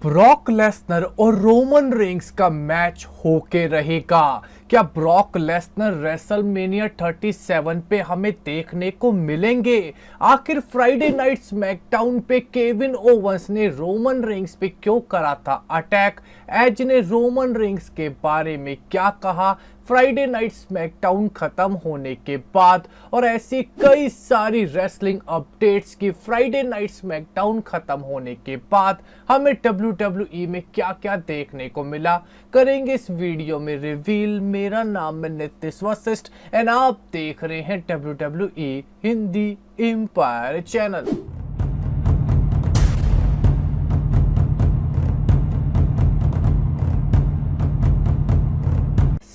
Brock Lesnar और Roman Reigns का match होके रहेगा। क्या ब्रॉक लेसनर रेसलमेनिया 37 पे हमें देखने को मिलेंगे? आखिर फ्राइडे नाइट स्मैकडाउन पे केविन ओवंस ने रोमन रेंस पे क्यों करा था अटैक? एज ने रोमन रेंस के बारे में क्या कहा फ्राइडे नाइट स्मैकडाउन खत्म होने के बाद? और ऐसी कई सारी रेसलिंग अपडेट्स की फ्राइडे नाइट स्मैकडाउन खत्म होने के बाद हमें WWE में क्या क्या देखने को मिला, करेंगे इस वीडियो में रिवील। मेरा नाम है नितिश वशिष्ठ एंड आप देख रहे हैं WWE हिंदी एम्पायर चैनल।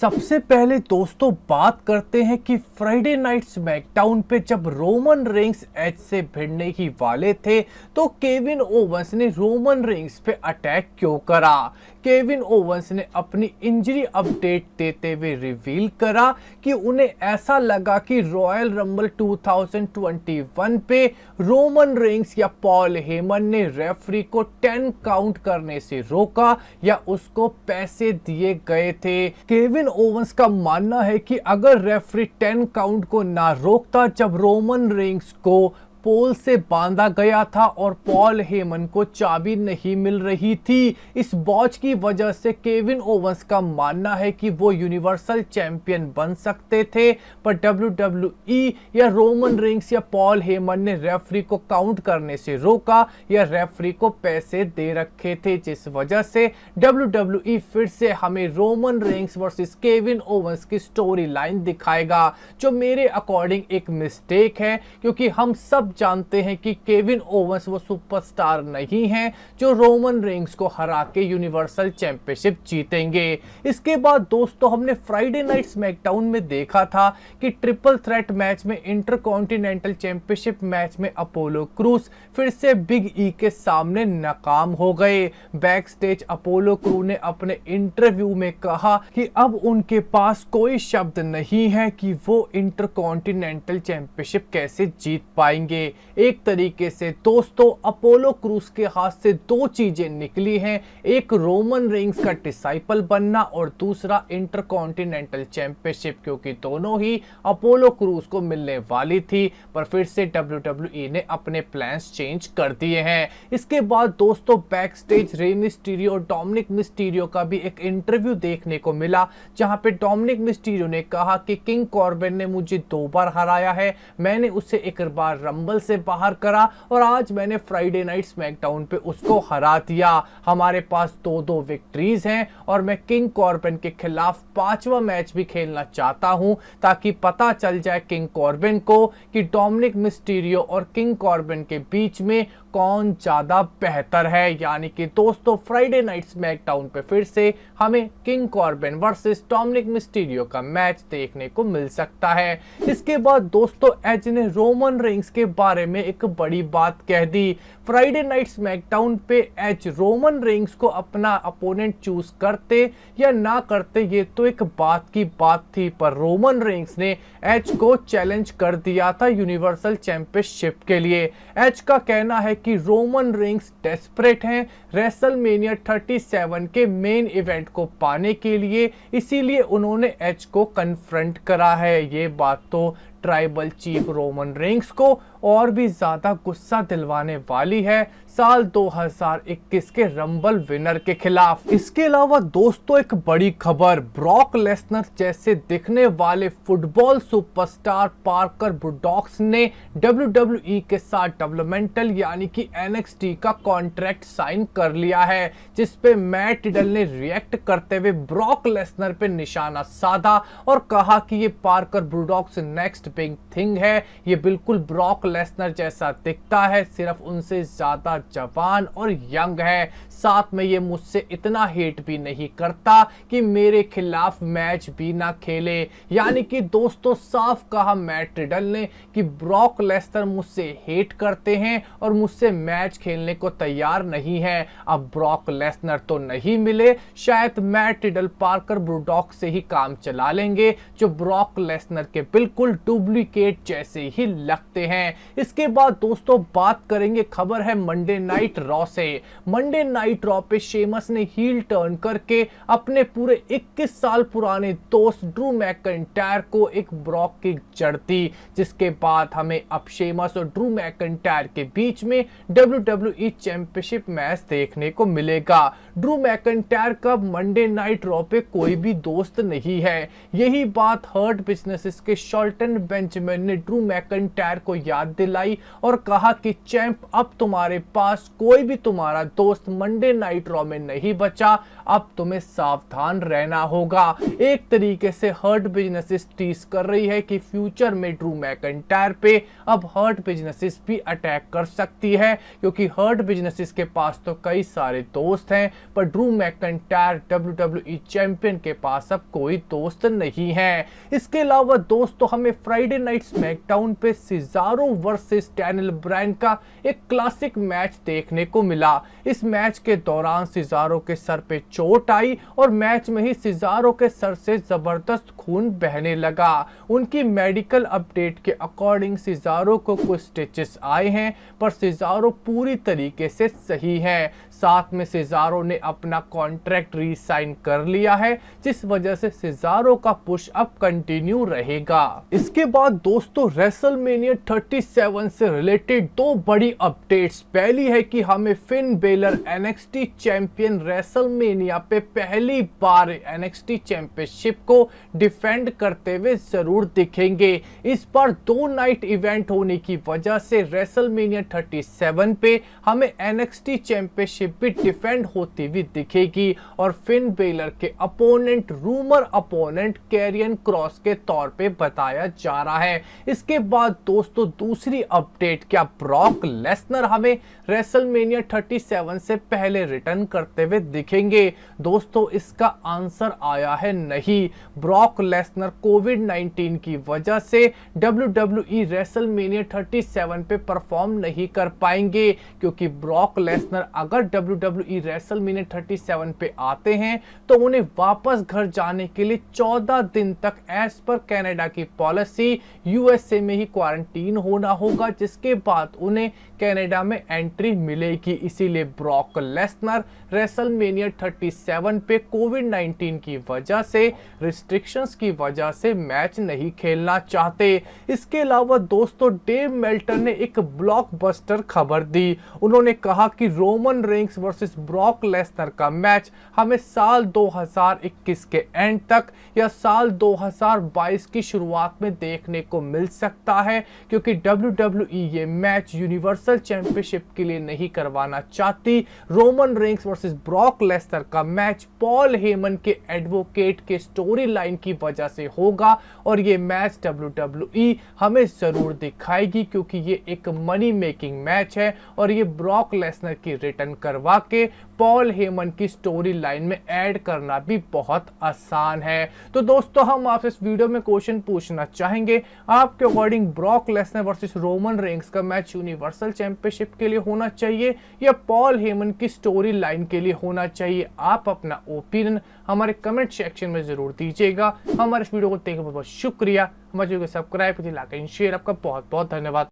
सबसे पहले दोस्तों बात करते हैं कि फ्राइडे नाइट स्मैकडाउन पे जब रोमन रेंस एज से भिड़ने ही वाले थे तो केविन ओवंस ने रोमन रेंस पे अटैक क्यों करा? केविन ओवंस ने अपनी इंजरी अपडेट देते हुए रिवील करा कि उन्हें ऐसा लगा कि रॉयल रंबल 2021 पे रोमन रेंस या पॉल हेमन ने रेफरी को 10 काउंट करने से रोका या उसको पैसे दिए गए थे। केविन ओवंस का मानना है कि अगर रेफरी 10 काउंट को ना रोकता जब रोमन रेंस को पोल से बांधा गया था और पॉल हेमन को चाबी नहीं मिल रही थी, इस बॉच की वजह से केविन ओवंस का मानना है कि वो यूनिवर्सल चैंपियन बन सकते थे, पर WWE या रोमन रेंस या पॉल हेमन ने रेफरी को काउंट करने से रोका या रेफरी को पैसे दे रखे थे, जिस वजह से WWE फिर से हमें Roman Reigns versus Kevin Owens की स्टोरी लाइन दिखाएगा, जो मेरे अकॉर्डिंग एक मिस्टेक है, क्योंकि हम सब जानते हैं कि केविन ओवंस वो सुपरस्टार नहीं हैं जो रोमन रेंस को हरा के यूनिवर्सल चैंपियनशिप जीतेंगे। इसके बाद दोस्तों हमने फ्राइडे नाइट स्मैकडाउन में देखा था कि ट्रिपल थ्रेट मैच में इंटरकॉन्टिनेंटल चैंपियनशिप मैच में अपोलो क्रूज फिर से बिग ई के सामने नाकाम हो गए। बैक स्टेज अपोलो क्रू ने अपने इंटरव्यू में कहा कि अब उनके पास कोई शब्द नहीं है कि वो इंटरकॉन्टिनेंटल चैंपियनशिप कैसे जीत पाएंगे। एक तरीके से दोस्तों अपोलो क्रूज के हाथ से दो चीजें निकली हैं, एक रोमन रेंस का डिसाइपल बनना और दूसरा इंटरकॉन्टिनेंटल चैंपियनशिप, क्योंकि दोनों ही अपोलो क्रूज को मिलने वाली थी, पर फिर से WWE ने अपने प्लान्स चेंज कर दिए हैं। इसके बाद दोस्तों बैक स्टेज रे मिस्टीरियो और डोमिनिक मिस्टीरियो का भी एक इंटरव्यू देखने को मिला, जहां पे डोमिनिक मिस्टीरियो ने कहा कि किंग कॉर्बिन ने मुझे 2 बार हराया है, मैंने उसे एक बार रंबल से बाहर करा और आज मैंने फ्राइडे नाइट स्मैकडाउन पे उसको हरा दिया। हमारे पास 2-2 विक्ट्रीज हैं और मैं किंग कॉर्बिन के खिलाफ 5वां मैच भी खेलना चाहता हूं, ताकि पता चल जाए किंग कॉर्बिन को कि डोमिनिक मिस्टीरियो और किंग कॉर्बिन के बीच में कौन ज्यादा बेहतर है। यानी कि दोस्तों फ्राइडे नाइट स्मैकडाउन पे फिर से हमें king Corbin versus Dominik Mysterio का मैच देखने को मिल सकता है। इसके बाद दोस्तों एज ने रोमन रेंस के बारे में एक बड़ी बात कह दी। फ्राइडे नाइट स्मैकडाउन पे एज रोमन रेंस को अपना अपोनेंट चूज करते या ना करते ये तो एक बात की बात थी, पर रोमन रेंस ने एज को चैलेंज कर दिया था यूनिवर्सल चैंपियनशिप के लिए। एज का कहना है कि रोमन रेंस डेस्परेट हैं रेसलमेनिया 37 के मेन इवेंट को पाने के लिए, इसीलिए उन्होंने एज को कन्फ्रंट करा है। ये बात तो ट्राइबल चीफ रोमन रेंस को और भी ज्यादा गुस्सा दिलवाने वाली है साल 2021 के रंबल विनर के खिलाफ। इसके अलावा दोस्तों एक बड़ी खबर, ब्रॉक लेसनर जैसे दिखने वाले फुटबॉल सुपरस्टार पार्कर बुडॉक्स ने WWE के साथ डेवलपमेंटल यानी कि NXT का कॉन्ट्रैक्ट साइन कर लिया है, जिसपे मैट रिडल ने रिएक्ट करते हुए ब्रॉक लेसनर पे निशाना साधा और कहा कि ये पार्कर बुडॉक्स नेक्स्ट बिग थिंग है, ये बिल्कुल ब्रॉक लेसनर जैसा दिखता है, सिर्फ उनसे ज्यादा जवान और यंग है, साथ में ये मुझसे इतना हेट भी नहीं करता कि मेरे खिलाफ मैच भी ना खेले। यानी कि दोस्तों साफ कहा मैट रिडल ने कि ब्रॉक लेसनर मुझसे हेट करते हैं और मुझसे मैच खेलने को तैयार नहीं है। अब ब्रॉक लेसनर तो नहीं मिले, शायद मैट रिडल पार्कर बुडॉक्स से ही काम चला लेंगे, जो ब्रॉक लेसनर के बिल्कुल डुप्लीकेट जैसे ही लगते हैं। इसके बाद दोस्तों बात करेंगे, खबर है मंडे मंडे नाइट रॉ से। मंडे नाइट रॉ पे शेमस ने हील टर्न करके अपने पूरे 21 साल पुराने दोस्त ड्रू मैकइंटायर को एक ब्रॉक किक जड़ दी, जिसके बाद हमें अब शेमस और ड्रू मैकइंटायर के बीच में WWE चैंपियनशिप मैच देखने को मिलेगा। ड्रू मैकइंटायर का मंडे नाइट रॉ पे कोई भी दोस्त नहीं है। यही बात हर्ट बिजनेसेस के शॉल्टन बेंजामिन ने ड्रू मैकइंटायर को याद दिलाई और कहा कि चैंप, अब तुम्हारे पास कोई भी तुम्हारा दोस्त मंडे नाइट रॉ में नहीं बचा, अब तुम्हें सावधान रहना होगा। एक तरीके से हर्ट बिजनेसेस टीज कर रही है कि फ्यूचर में ड्रू मैकइंटायर पे अब हर्ट बिजनेसेस भी अटैक कर सकती है, क्योंकि हर्ट बिजनेसेस के पास तो कई सारे दोस्त हैं, पर ड्रू मैकइंटायर WWE चैंपियन के पास अब कोई दोस्त नहीं है। इसके अलावा दोस्तों, हमें फ्राइडे नाइट स्मैकडाउन पे सिजारो वर्सेस डैनियल ब्रायन का एक क्लासिक मैच देखने को मिला। इस मैच के दौरान सिजारो के सर पे चोट आई और मैच में ही सिजारो के सर से जबरदस्त खून बहने लगा। उनकी मेडिकल अपडेट के अकॉर्डिंग सिजारो को कुछ स्टिचेस आए हैं, पर सिजारो पूरी तरीके से सही है। साथ में सिजारो ने अपना कॉन्ट्रैक्ट रीसाइन कर लिया है, जिस वजह से सिजारो का पुश अप कंटिन्यू रहेगा। इसके बाद दोस्तों, रेसलमेनिया 37 से रिलेटेड दो बड़ी अपडेट्स। पहली है कि हमें fin baler NXT champion WrestleMania पे पहली बार NXT चैंपियनशिप को डिफेंड करते हुए जरूर दिखेंगे। इस बार 2 नाइट इवेंट होने की वजह से रेसलमेनिया 37 पे हमें NXT चैंपियनशिप भी डिफेंड होती हुई दिखेगी और फिन बेलर के opponent, rumour opponent Karrion Kross के तौर पे बताया जा रहा है। इसके बाद दोस्तों, दूसरी अपडेट, क्या ब्रॉक लेसनर हमें रेसलमेनिया 37 से पहले रिटर्न करते हुए दिखेंगे? दोस्तों, इसका आंसर आया है नहीं। ब्रॉक लेसनर कोविड-19 की वजह से WWE रेसलमेनिया 37 पे परफॉर्म नहीं कर पाएंगे, क्योंकि ब्रॉक लेसनर अगर WWE रेसलमेनिया 37 पे आते हैं तो उन्हें वापस घर जाने के लिए 14 दिन तक एज पर कनाडा की पॉलिसी USA में ही क्वारंटीन होना होगा, जिसके बाद उन्हें कनाडा में एंट्री मिलेगी। इसीलिए ब्रॉक लेसनर रेसलमेनिया 37 पे कोविड-19 की वजह से, रिस्ट्रिक्शंस की वजह से मैच नहीं खेलना चाहते। इसके अलावा दोस्तों, डेव मेल्टर ने एक ब्लॉकबस्टर खबर दी। उन्होंने कहा कि Roman Reigns versus Brock Lesnar का मैच हमें साल 2021 के एंड तक या साल 2022 की शुरुआत में देखने को मिल सकता है, क्योंकि WWE ये मैच यूनिवर्सल चैंपियनशिप के लिए नहीं करवाना चाहती। Roman Reigns versus Brock Lesnar का मैच पॉल हेमन के एडवोकेट के स्टोरी लाइन की वजह से होगा और ये मैच WWE हमें जरूर दिखाएगी, क्योंकि ये एक मनी मेकिंग मैच है और ये ब्रॉक लेसनर की रिटर्न करवा के पॉल हेमन की स्टोरी लाइन में ऐड करना भी बहुत आसान है। तो दोस्तों, हम आपसे इस वीडियो में क्वेश्चन पूछना चाहेंगे, आपके according Brock Lesnar versus Roman Reigns का मैच यूनिवर्सल चैंपियनशिप के लिए होना चाहिए या पॉल हेमन की स्टोरी लाइन के लिए होना चाहिए? आप अपना ओपिनियन हमारे कमेंट सेक्शन में जरूर दीजिएगा। हमारे इस वीडियो को देखने बहुत बहुत शुक्रिया। हमारे वीडियो को सब्सक्राइब कीजिए, लाइक एंड शेयर। आपका बहुत बहुत धन्यवाद।